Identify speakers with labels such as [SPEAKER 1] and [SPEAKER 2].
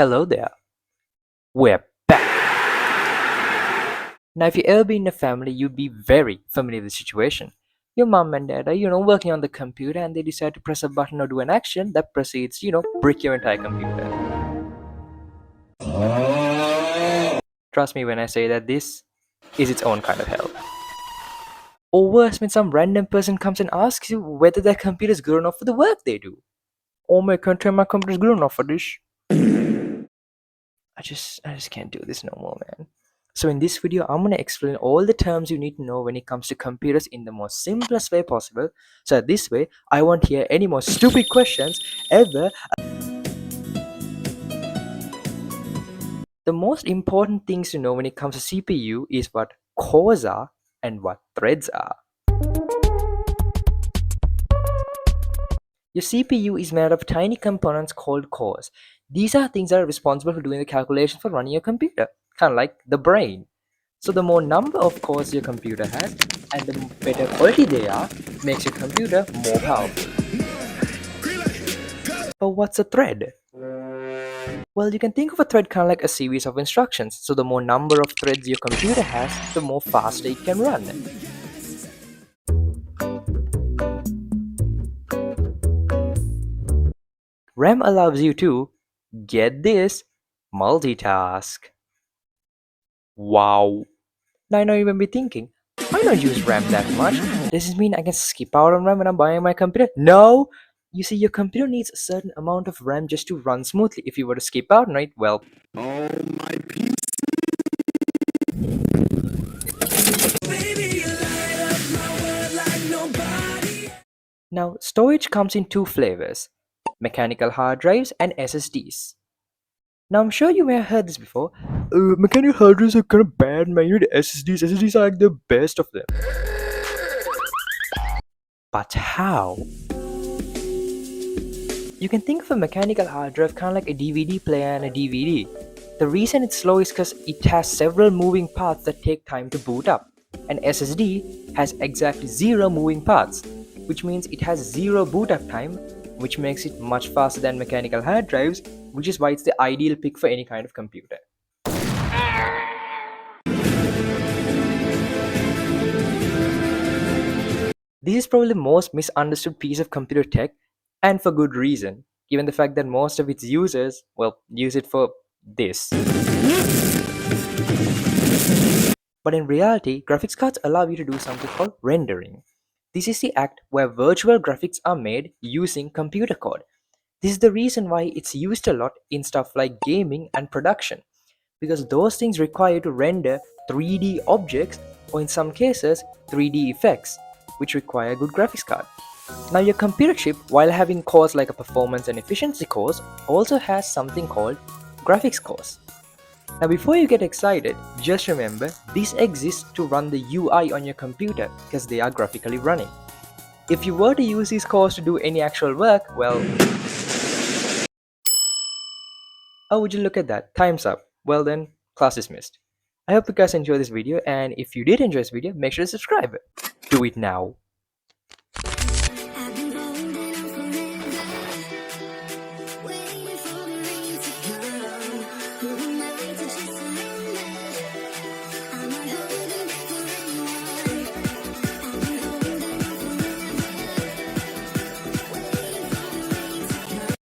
[SPEAKER 1] Hello there. We're back. Now, if you ever been in a family, you'd be very familiar with the situation. Your mom and dad are, working on the computer and they decide to press a button or do an action that proceeds, break your entire computer. Trust me when I say that this is its own kind of hell. Or worse, when some random person comes and asks you whether their computer is good enough for the work they do. Oh, my country, my computer is good enough for this. I just can't do this no more, man. So in this video, I'm going to explain all the terms you need to know when it comes to computers in the most simplest way possible. So this way, I won't hear any more stupid questions ever. The most important things to know when it comes to CPU is what cores are and what threads are. Your CPU is made of tiny components called cores. These are things that are responsible for doing the calculations for running your computer, kind of like the brain. So the more number of cores your computer has and the better quality they are, makes your computer more powerful. But what's a thread? Well, you can think of a thread kind of like a series of instructions. So the more number of threads your computer has, the more faster it can run. RAM allows you to, get this, multitask. Wow. Now I know you may be thinking, I don't use RAM that much. Does this mean I can skip out on RAM when I'm buying my computer? No! You see, your computer needs a certain amount of RAM just to run smoothly. If you were to skip out on it, well...
[SPEAKER 2] Oh, my PC.
[SPEAKER 1] Now, storage comes in two flavors, mechanical hard drives and SSDs. Now, I'm sure you may have heard this before. Mechanical hard drives are kind of bad, man. You need SSDs. SSDs are like the best of them. But how? You can think of a mechanical hard drive kind of like a DVD player and a DVD. The reason it's slow is because it has several moving parts that take time to boot up. An SSD has exactly 0 moving parts, which means it has 0 boot up time, which makes it much faster than mechanical hard drives, which is why it's the ideal pick for any kind of computer. This is probably the most misunderstood piece of computer tech, and for good reason, given the fact that most of its users, well, use it for this. But in reality, graphics cards allow you to do something called rendering. This is the act where virtual graphics are made using computer code. This is the reason why it's used a lot in stuff like gaming and production, because those things require you to render 3D objects, or in some cases 3D effects, which require a good graphics card. Now, your computer chip, while having cores like a performance and efficiency cores, also has something called graphics cores. Now, before you get excited, just remember this exists to run the UI on your computer because they are graphically running. If you were to use these cores to do any actual work, well... Oh, would you look at that? Time's up. Well then, class dismissed. I hope you guys enjoyed this video, and if you did enjoy this video, make sure to subscribe. Do it now.